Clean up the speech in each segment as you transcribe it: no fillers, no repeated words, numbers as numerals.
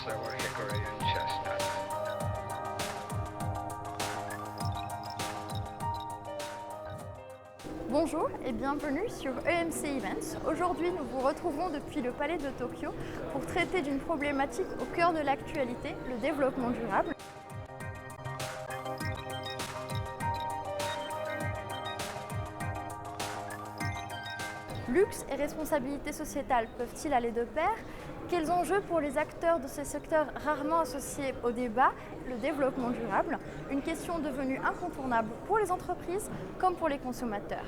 sour hickory and chestnut. Bonjour et bienvenue sur EMC Events. Aujourd'hui, nous vous retrouvons depuis le Palais de Tokyo pour traiter d'une problématique au cœur de l'actualité, le développement durable. Luxe et responsabilité sociétale peuvent-ils aller de pair? Quels enjeux pour les acteurs de ce secteur rarement associés au débat, le développement durable? Une question devenue incontournable pour les entreprises comme pour les consommateurs.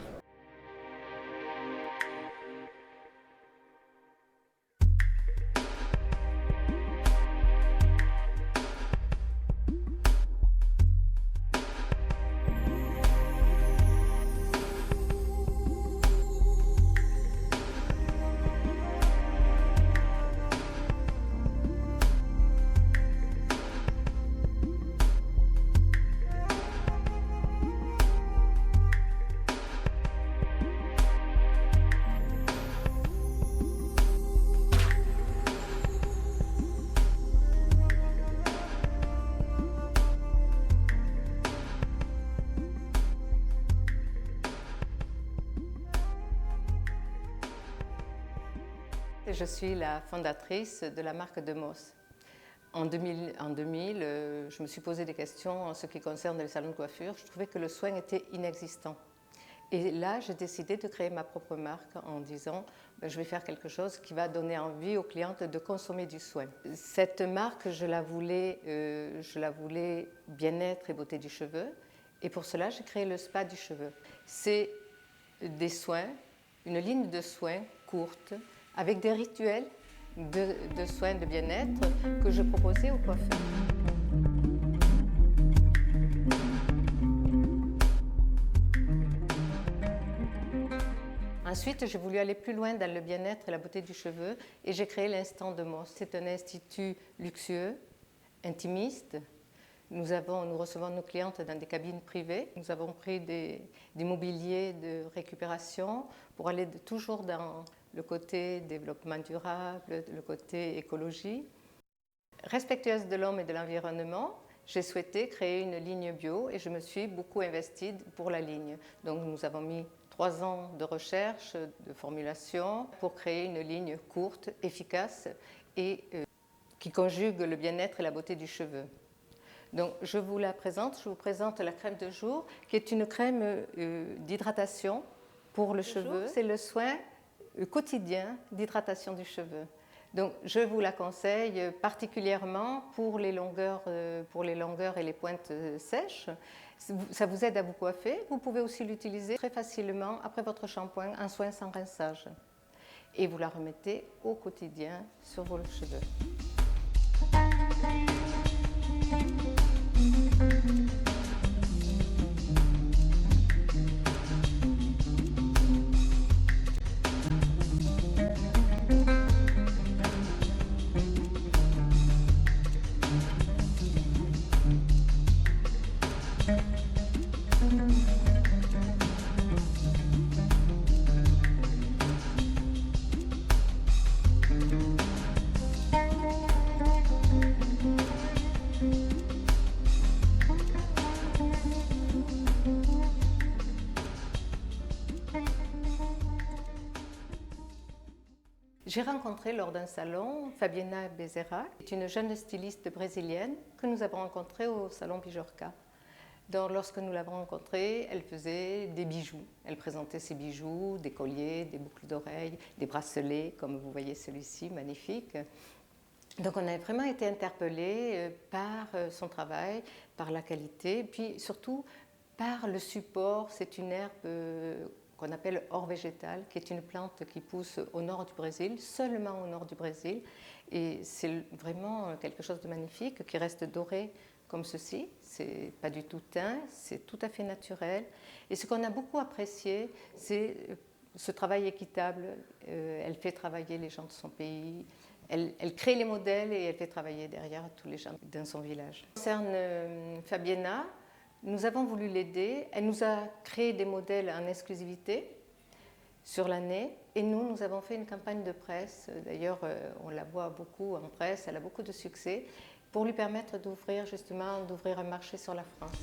Je suis la fondatrice de la marque Demos. En 2000, je me suis posé des questions en ce qui concerne les salons de coiffure. Je trouvais que le soin était inexistant. Et là, j'ai décidé de créer ma propre marque en disant je vais faire quelque chose qui va donner envie aux clientes de consommer du soin. Cette marque, je la voulais bien-être et beauté du cheveu. Et pour cela, j'ai créé le spa du cheveu. C'est des soins, une ligne de soins courte, avec des rituels de soins de bien-être que je proposais aux coiffeurs. Ensuite, j'ai voulu aller plus loin dans le bien-être et la beauté du cheveu et j'ai créé l'Instant Demos. C'est un institut luxueux, intimiste. Nous recevons nos clientes dans des cabines privées. Nous avons pris des mobiliers de récupération pour aller toujours dans le côté développement durable, le côté écologie. Respectueuse de l'homme et de l'environnement, j'ai souhaité créer une ligne bio et je me suis beaucoup investie pour la ligne. Donc nous avons mis 3 ans de recherche, de formulation pour créer une ligne courte, efficace et qui conjugue le bien-être et la beauté du cheveu. Donc je vous présente la crème de jour qui est une crème d'hydratation pour le cheveu. C'est le soin quotidien d'hydratation du cheveu. Donc je vous la conseille particulièrement pour les longueurs et les pointes sèches. Ça vous aide à vous coiffer. Vous pouvez aussi l'utiliser très facilement après votre shampoing, un soin sans rinçage. Et vous la remettez au quotidien sur vos cheveux. J'ai rencontré lors d'un salon Fabiana Bezerra, qui est une jeune styliste brésilienne que nous avons rencontrée au salon Bijorka. Donc, lorsque nous l'avons rencontrée, elle faisait des bijoux. Elle présentait ses bijoux, des colliers, des boucles d'oreilles, des bracelets, comme vous voyez celui-ci, magnifique. Donc on a vraiment été interpellés par son travail, par la qualité, puis surtout par le support. C'est une herbe qu'on appelle or végétal, qui est une plante qui pousse au nord du Brésil, seulement au nord du Brésil. Et c'est vraiment quelque chose de magnifique qui reste doré comme ceci. C'est pas du tout teint, c'est tout à fait naturel. Et ce qu'on a beaucoup apprécié, c'est ce travail équitable. Elle fait travailler les gens de son pays. Elle crée les modèles et elle fait travailler derrière tous les gens dans son village. Concernant Fabiana, nous avons voulu l'aider. Elle nous a créé des modèles en exclusivité sur l'année. Et nous avons fait une campagne de presse. D'ailleurs, on la voit beaucoup en presse, elle a beaucoup de succès, pour lui permettre d'ouvrir un marché sur la France.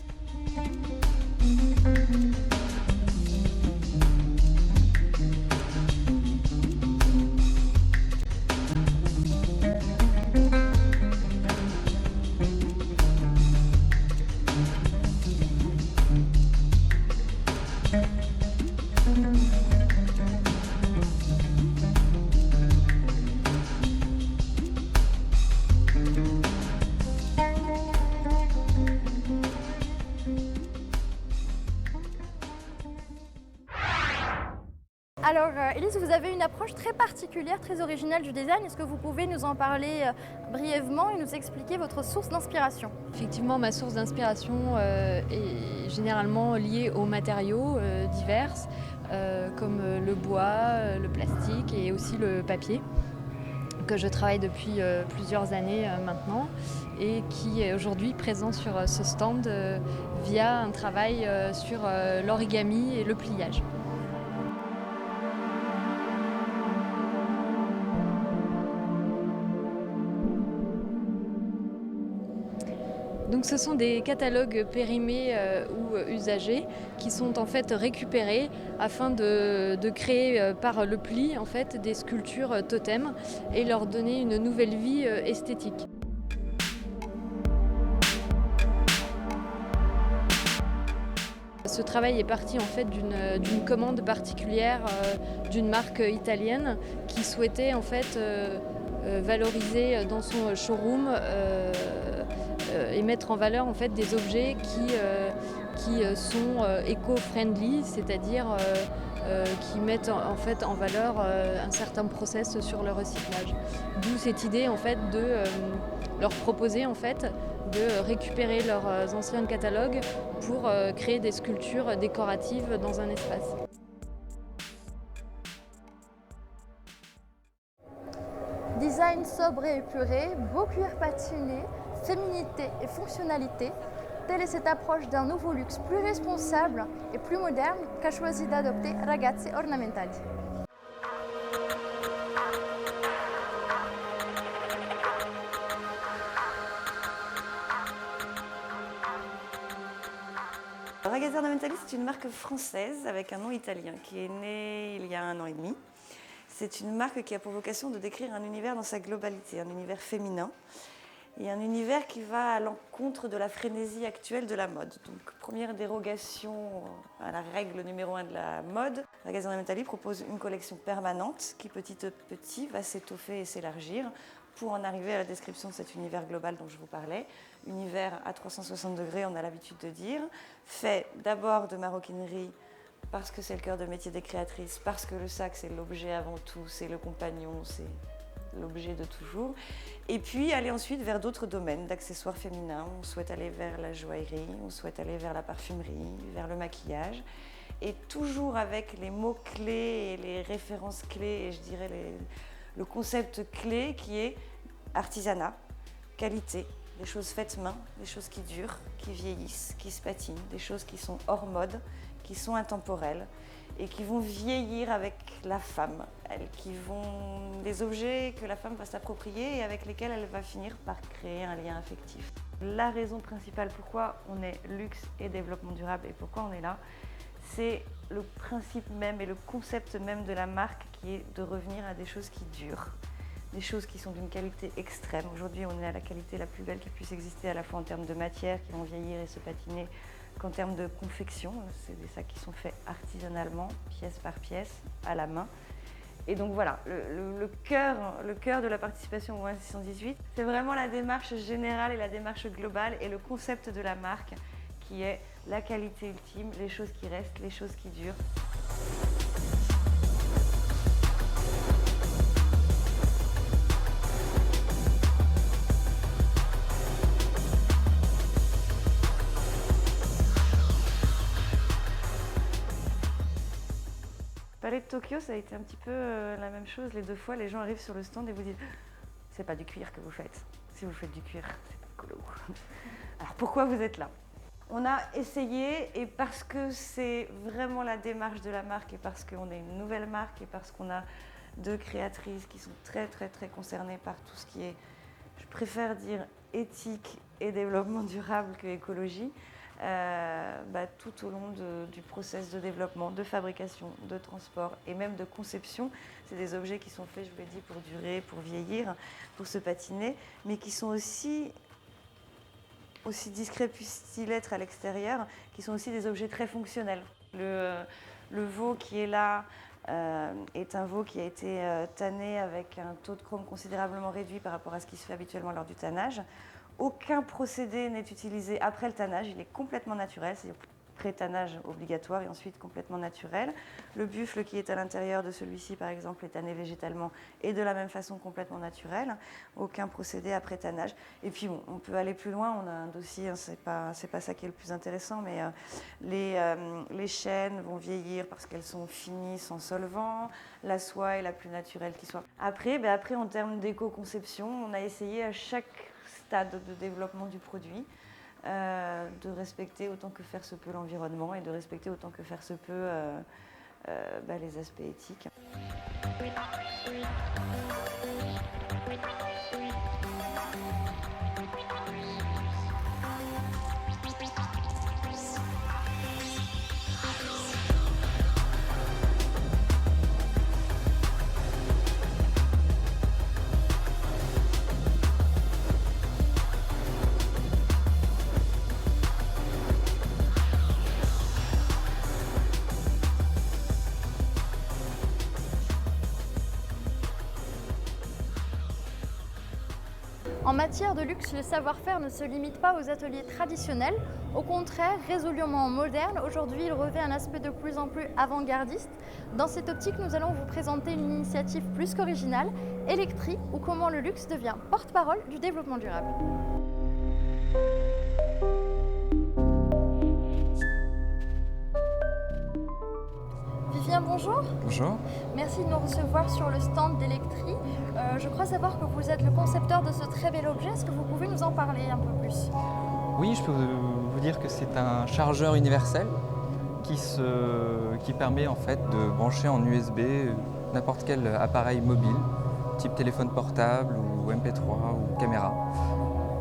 Alors, Élise, vous avez une approche très particulière, très originale du design. Est-ce que vous pouvez nous en parler brièvement et nous expliquer votre source d'inspiration? Effectivement, ma source d'inspiration est généralement liée aux matériaux divers, comme le bois, le plastique et aussi le papier, que je travaille depuis plusieurs années maintenant et qui est aujourd'hui présent sur ce stand via un travail sur l'origami et le pliage. Donc ce sont des catalogues périmés ou usagés qui sont en fait récupérés afin de créer par le pli en fait des sculptures totems et leur donner une nouvelle vie esthétique. Ce travail est parti en fait d'une commande particulière d'une marque italienne qui souhaitait en fait valoriser dans son showroom et mettre en valeur en fait des objets qui sont éco-friendly, c'est-à-dire qui mettent en fait en valeur un certain process sur le recyclage. D'où cette idée en fait de leur proposer en fait de récupérer leurs anciens catalogues pour créer des sculptures décoratives dans un espace. Design sobre et épuré, beau cuir patiné, féminité et fonctionnalité, telle est cette approche d'un nouveau luxe plus responsable et plus moderne qu'a choisi d'adopter Ragazzi Ornamentali. Ragazzi Ornamentali, c'est une marque française avec un nom italien qui est née il y a 1 an et demi. C'est une marque qui a pour vocation de décrire un univers dans sa globalité, un univers féminin. Et un univers qui va à l'encontre de la frénésie actuelle de la mode. Donc, première dérogation à la règle numéro 1 de la mode, Ragazzi Ornamentali propose une collection permanente qui petit à petit va s'étoffer et s'élargir pour en arriver à la description de cet univers global dont je vous parlais. Univers à 360 degrés, on a l'habitude de dire, fait d'abord de maroquinerie parce que c'est le cœur de métier des créatrices, parce que le sac c'est l'objet avant tout, c'est le compagnon, c'est l'objet de toujours. Et puis aller ensuite vers d'autres domaines d'accessoires féminins. On souhaite aller vers la joaillerie, on souhaite aller vers la parfumerie, vers le maquillage. Et toujours avec les mots-clés et les références clés, et je dirais le concept clé qui est artisanat, qualité, des choses faites main, des choses qui durent, qui vieillissent, qui se patinent, des choses qui sont hors mode, qui sont intemporelles et qui vont vieillir avec la femme, des objets que la femme va s'approprier et avec lesquels elle va finir par créer un lien affectif. La raison principale pourquoi on est luxe et développement durable et pourquoi on est là, c'est le principe même et le concept même de la marque qui est de revenir à des choses qui durent, des choses qui sont d'une qualité extrême. Aujourd'hui, on est à la qualité la plus belle qui puisse exister, à la fois en termes de matière qui vont vieillir et se patiner, qu'en termes de confection. C'est des sacs qui sont faits artisanalement, pièce par pièce, à la main. Et donc voilà, le cœur de la participation au 1618, c'est vraiment la démarche générale et la démarche globale et le concept de la marque qui est la qualité ultime, les choses qui restent, les choses qui durent. Palais de Tokyo, ça a été un petit peu la même chose. Les 2 fois, les gens arrivent sur le stand et vous disent « c'est pas du cuir que vous faites. Si vous faites du cuir, c'est pas écolo. » Alors pourquoi vous êtes là? On a essayé, et parce que c'est vraiment la démarche de la marque et parce qu'on est une nouvelle marque et parce qu'on a 2 créatrices qui sont très concernées par tout ce qui est, je préfère dire éthique et développement durable que écologie, tout au long du process de développement, de fabrication, de transport et même de conception. C'est des objets qui sont faits, je vous l'ai dit, pour durer, pour vieillir, pour se patiner, mais qui sont aussi discrets puissent-ils être à l'extérieur, qui sont aussi des objets très fonctionnels. Le veau qui est là est un veau qui a été tanné avec un taux de chrome considérablement réduit par rapport à ce qui se fait habituellement lors du tannage. Aucun procédé n'est utilisé après le tannage, il est complètement naturel, c'est pré-tannage obligatoire et ensuite complètement naturel. Le buffle qui est à l'intérieur de celui-ci, par exemple, est tanné végétalement et de la même façon complètement naturel. Aucun procédé après tannage. Et puis bon, on peut aller plus loin, on a un dossier, hein, c'est pas ça qui est le plus intéressant, mais les chaînes vont vieillir parce qu'elles sont finies sans solvant, la soie est la plus naturelle qui soit. Après, en termes d'éco-conception, on a essayé à chaque stade de développement du produit de respecter autant que faire se peut l'environnement et de respecter autant que faire se peut les aspects éthiques. En matière de luxe, le savoir-faire ne se limite pas aux ateliers traditionnels. Au contraire, résolument moderne, aujourd'hui il revêt un aspect de plus en plus avant-gardiste. Dans cette optique, nous allons vous présenter une initiative plus qu'originale, Electri, ou comment le luxe devient porte-parole du développement durable. Vivien, bonjour. Bonjour. Merci de nous recevoir sur le stand d'Electri. Je crois savoir que vous êtes le concepteur de ce très bel objet. Est-ce que vous pouvez nous en parler un peu plus ? Oui, je peux vous dire que c'est un chargeur universel qui permet en fait de brancher en USB n'importe quel appareil mobile, type téléphone portable ou MP3 ou caméra.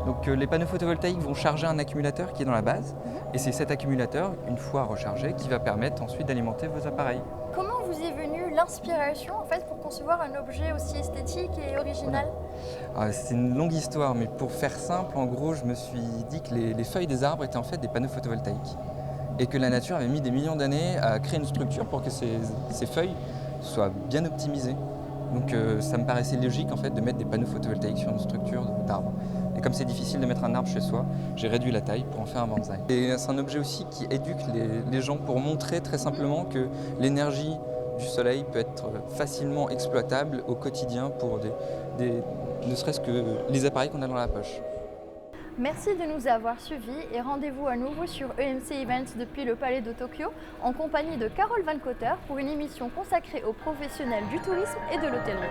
Donc les panneaux photovoltaïques vont charger un accumulateur qui est dans la base et c'est cet accumulateur, une fois rechargé, qui va permettre ensuite d'alimenter vos appareils. Comment vous est venue l'inspiration en fait pour concevoir un objet aussi esthétique et original ? C'est une longue histoire, mais pour faire simple, en gros, je me suis dit que les feuilles des arbres étaient en fait des panneaux photovoltaïques et que la nature avait mis des millions d'années à créer une structure pour que ces feuilles soient bien optimisées. Donc ça me paraissait logique en fait de mettre des panneaux photovoltaïques sur une structure d'arbre. Et comme c'est difficile de mettre un arbre chez soi, j'ai réduit la taille pour en faire un bonsaï. Et c'est un objet aussi qui éduque les gens pour montrer très simplement que l'énergie du soleil peut être facilement exploitable au quotidien pour ne serait-ce que les appareils qu'on a dans la poche. Merci de nous avoir suivis et rendez-vous à nouveau sur EMC Events depuis le Palais de Tokyo en compagnie de Carole Van Cotter pour une émission consacrée aux professionnels du tourisme et de l'hôtellerie.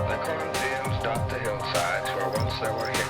The Corinthians dot the hillsides where once there were